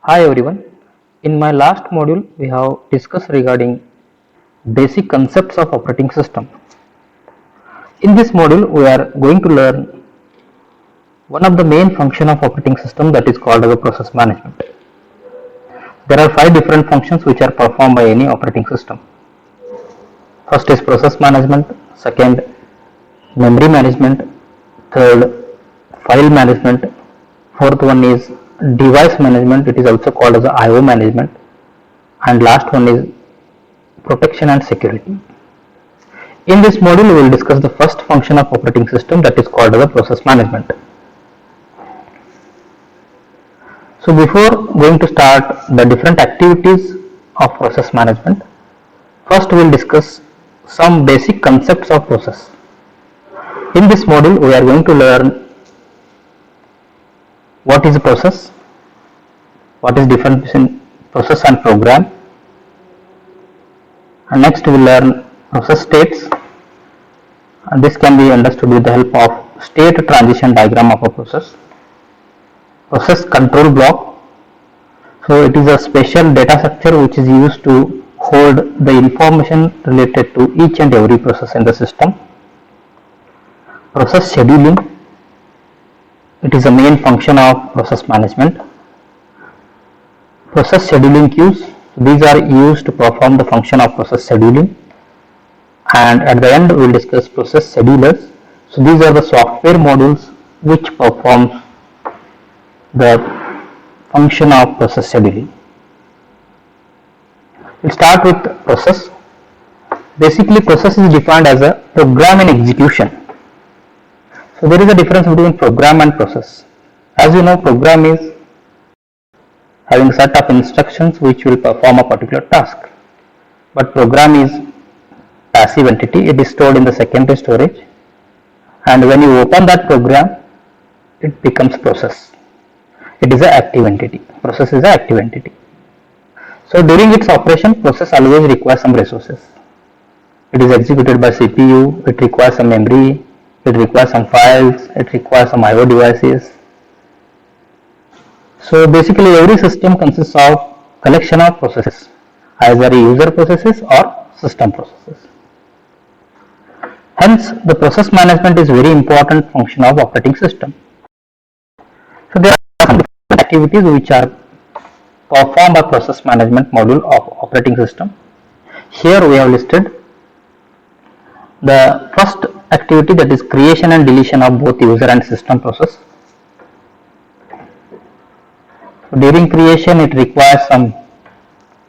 Hi everyone. In my last module, we have discussed regarding basic concepts of operating system. In this module, we are going to learn one of the main function of operating system, that is called as a process management. There are 5 different functions which are performed by any operating system. First is process management, second memory management, third file management, fourth one is device management, it is also called as IO management, and last one is protection and security. In this module, we will discuss the first function of operating system, that is called as a process management. So before going to start the different activities of process management, first we will discuss some basic concepts of process. In this module, we are going to learn what is a process, what is difference between process and program, and next we will learn process states, and this can be understood with the help of state transition diagram of a process. Process control block, so it is a special data structure which is used to hold the information related to each and every process in the system. Process scheduling, it is a main function of process management. Process scheduling queues, these are used to perform the function of process scheduling. And at the end we will discuss process schedulers. So these are the software modules which performs the function of process scheduling. We'll start with process. Basically, process is defined as a program in execution. So there is a difference between program and process. As you know, program is having a set of instructions which will perform a particular task, but program is passive entity. It is stored in the secondary storage, and when you open that program, it becomes process. It is an active entity. Process is an active entity. So during its operation, process always requires some resources. It is executed by CPU, it requires some memory, it requires some files, it requires some IO devices. So basically every system consists of collection of processes, either user processes or system processes. Hence, the process management is very important function of operating system. So there are some different activities which are performed by process management module of operating system. Here we have listed the first activity, that is creation and deletion of both user and system process. During creation, it requires some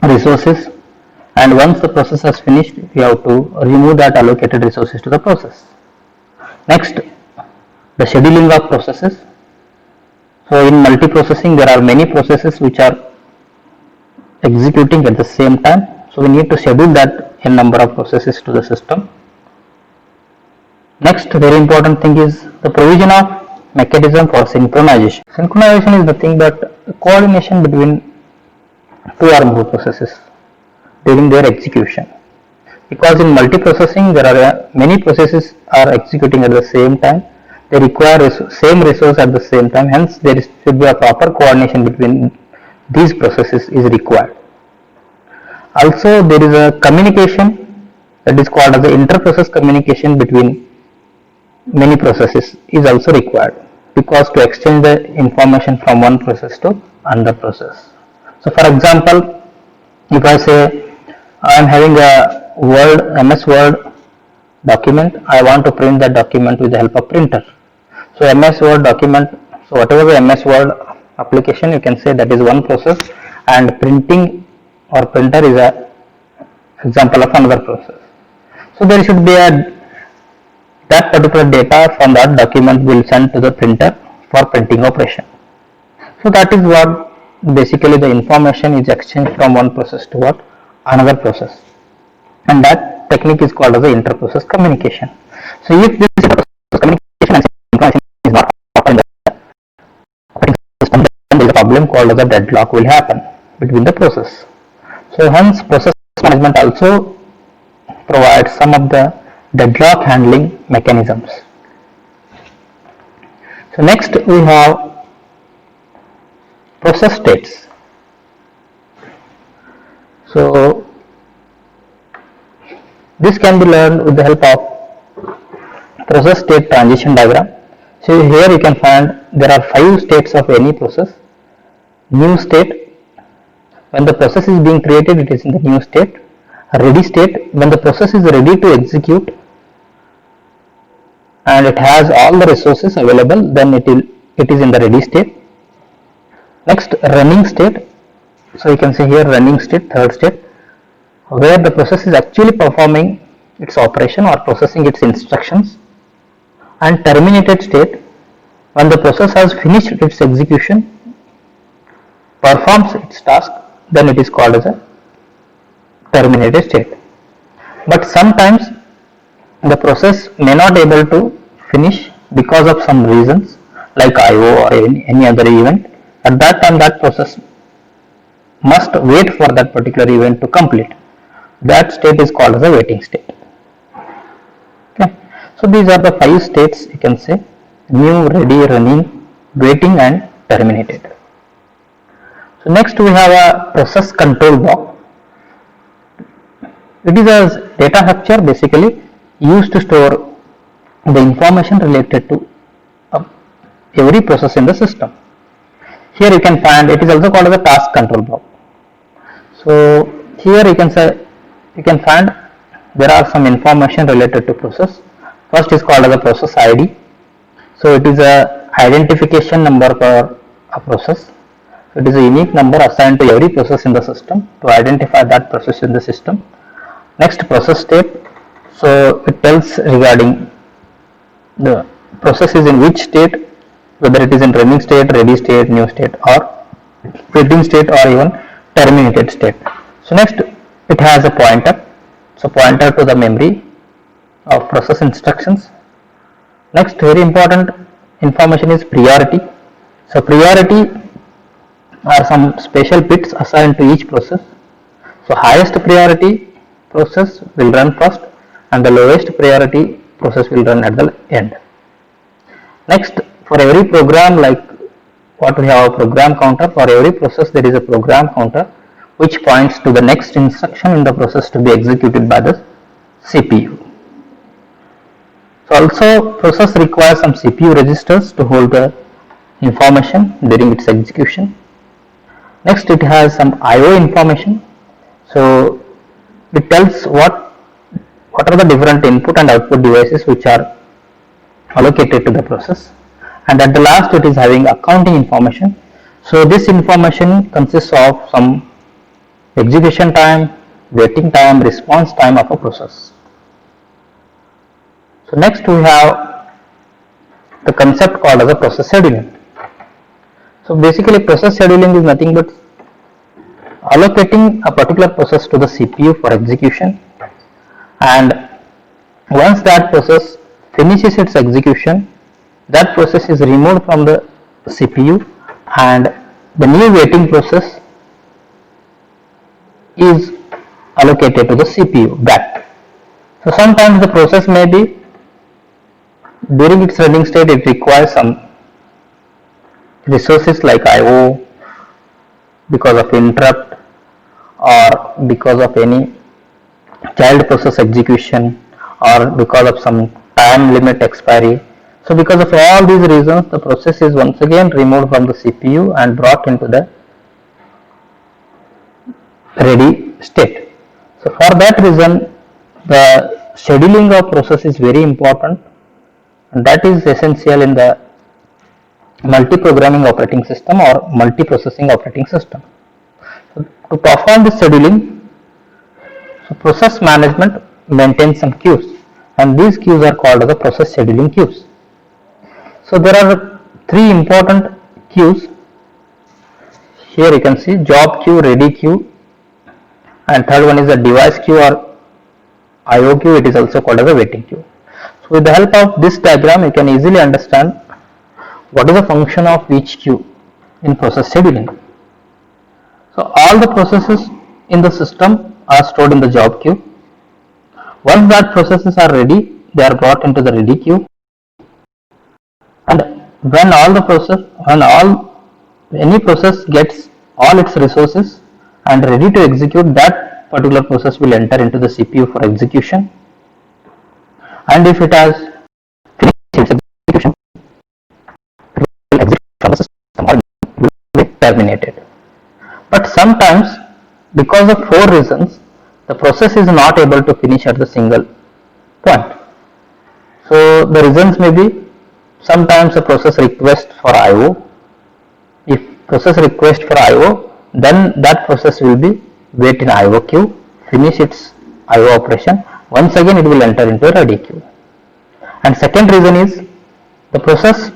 resources, and once the process has finished, we have to remove that allocated resources to the process. Next, the scheduling of processes. So in multiprocessing, there are many processes which are executing at the same time, so we need to schedule that in number of processes to the system. Next, very important thing is the provision of mechanism for synchronization. Synchronization is nothing but coordination between two or more processes during their execution. Because in multiprocessing, there are many processes are executing at the same time. They require same resource at the same time. Hence, there should be a proper coordination between these processes is required. Also, there is a communication that is called as the inter-process communication between many processes is also required, because to exchange the information from one process to another process. So for example, if I say I am having a MS Word document, I want to print that document with the help of printer. So MS Word document, so whatever the MS Word application, you can say that is one process, and printing or printer is a example of another process. So there should be that particular data from that document will send to the printer for printing operation. So that is what basically the information is exchanged from one process to what another process, and that technique is called as the inter-process communication. So if this communication and synchronization is not proper in the operating system, then there is a problem called as a deadlock will happen between the process. So hence process management also provides some of the deadlock handling mechanisms. So next we have process states. So this can be learned with the help of process state transition diagram. So here you can find there are 5 states of any process. New state, when the process is being created, it is in the new state. Ready state, when the process is ready to execute and it has all the resources available, then it is in the ready state. Next, running state. So you can see here running state, third state, where the process is actually performing its operation or processing its instructions. And terminated state, when the process has finished its execution, performs its task, then it is called as a terminated state. But sometimes the process may not able to finish because of some reasons like IO or any other event. At that time that process must wait for that particular event to complete. That state is called as a waiting state. Okay. So these are the 5 states, you can say: new, ready, running, waiting and terminated. So next we have a process control block. It is a data structure basically used to store the information related to every process in the system. Here you can find it is also called as a task control block. So here you can find there are some information related to process. First is called as a process ID. So it is a identification number for a process. It is a unique number assigned to every process in the system to identify that process in the system. Next, process state. So it tells regarding the process is in which state, whether it is in running state, ready state, new state or waiting state or even terminated state. So next it has a pointer. So pointer to the memory of process instructions. Next, very important information is priority. So priority are some special bits assigned to each process. So highest priority process will run first and the lowest priority process will run at the end. Next, for every program, like what we have a program counter, for every process there is a program counter which points to the next instruction in the process to be executed by the CPU. So also process requires some CPU registers to hold the information during its execution. Next, it has some IO information. So it tells what are the different input and output devices which are allocated to the process. And at the last it is having accounting information. So this information consists of some execution time, waiting time, response time of a process. So next we have the concept called as a process scheduling. So basically process scheduling is nothing but allocating a particular process to the CPU for execution, and once that process finishes its execution, that process is removed from the CPU and the new waiting process is allocated to the CPU back. So sometimes the process may be during its running state it requires some resources like IO because of interrupt or because of any child process execution or because of some time limit expiry. So because of all these reasons the process is once again removed from the CPU and brought into the ready state. So for that reason the scheduling of process is very important, and that is essential in the multi-programming operating system or multi-processing operating system. So to perform this scheduling, so process management maintains some queues, and these queues are called as the process scheduling queues. So there are 3 important queues. Here you can see job queue, ready queue, and third one is the device queue or IO queue. It is also called as a waiting queue. So with the help of this diagram you can easily understand what is the function of each queue in process scheduling. So all the processes in the system are stored in the job queue. Once that processes are ready, they are brought into the ready queue, and when any process gets all its resources and ready to execute, that particular process will enter into the CPU for execution, and if it has finished its execution, it will exit from the system or will be terminated. But sometimes, because of 4 reasons, the process is not able to finish at the single point. So the reasons may be, sometimes a process request for IO. If process request for IO, then that process will be wait in IO queue, finish its IO operation, once again it will enter into a ready queue. And second reason is, the process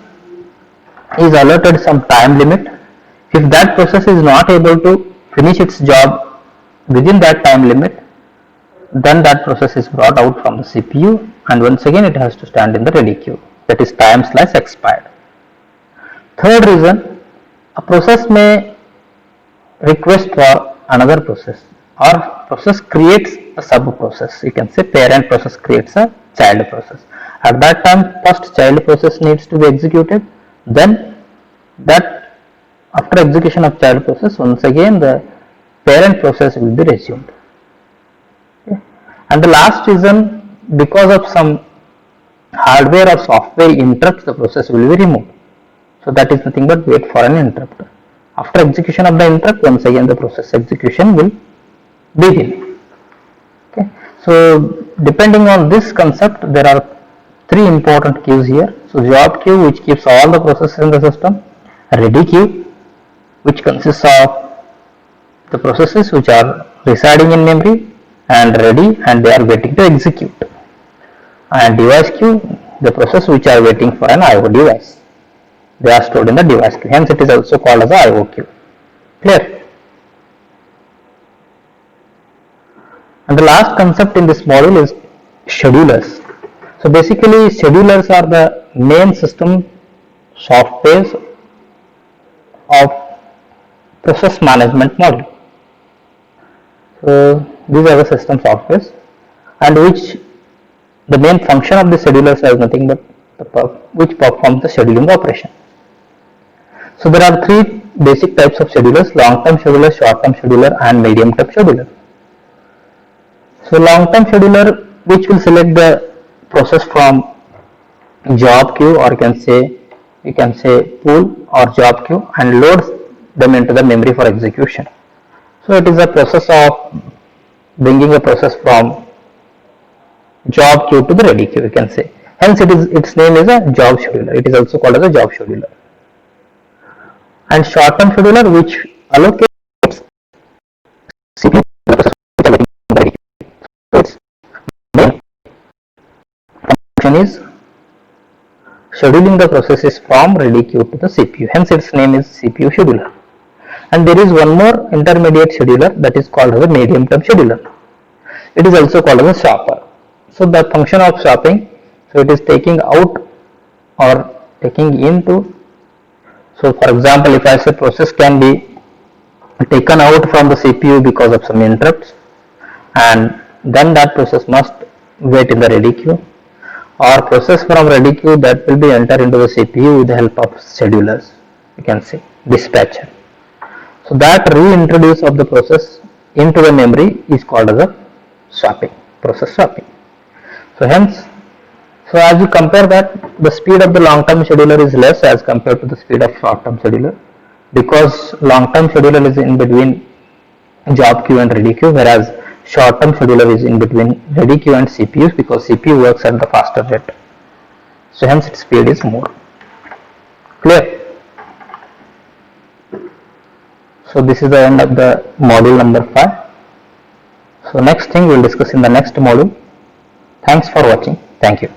is allotted some time limit. If that process is not able to finish its job within that time limit, then that process is brought out from the CPU and once again it has to stand in the ready queue, that is time slash expired. Third reason, a process may request for another process, or process creates a sub process. You can say parent process creates a child process. At that time, first child process needs to be executed, then that after execution of child process, once again the parent process will be resumed. Okay. And the last reason, because of some hardware or software interrupts, the process will be removed. So that is nothing but wait for an interrupt. After execution of the interrupt, once again the process execution will begin. Okay. So depending on this concept, there are 3 important queues here. So job queue, which keeps all the processes in the system; ready queue, which consists of the processes which are residing in memory and ready and they are waiting to execute; and device queue, the process which are waiting for an IO device. They are stored in the device queue. Hence, it is also called as a IO queue. Clear? And the last concept in this module is schedulers. So basically, schedulers are the main system softwares of process management module. So these are the system softwares, and which the main function of the schedulers is nothing but which performs the scheduling operation. So there are 3 basic types of schedulers: long-term scheduler, short-term scheduler, and medium-term scheduler. So long-term scheduler, which will select the process from job queue, or you can say pool or job queue, and loads them into the memory for execution. So it is a process of bringing a process from job queue to the ready queue, you can say. Hence its name is a job scheduler. It is also called as a job scheduler. And short-term scheduler, which allocates CPU process which are waiting for the ready queue. So its main function is scheduling the processes from ready queue to the CPU. Hence its name is CPU scheduler. And there is one more intermediate scheduler, that is called as a medium-term scheduler. It is also called as a swapper. So the function of swapping, so it is taking out or taking into. So for example, if I say process can be taken out from the CPU because of some interrupts, and then that process must wait in the ready queue, or process from ready queue that will be entered into the CPU with the help of schedulers, you can say dispatcher. So that reintroduce of the process into the memory is called as a swapping, process swapping. So hence, so as you compare that, the speed of the long-term scheduler is less as compared to the speed of short-term scheduler, because long-term scheduler is in between job queue and ready queue, whereas short-term scheduler is in between ready queue and CPUs, because CPU works at the faster rate. So hence its speed is more. Clear? So this is the end of the module number 5. So next thing we will discuss in the next module. Thanks for watching. Thank you.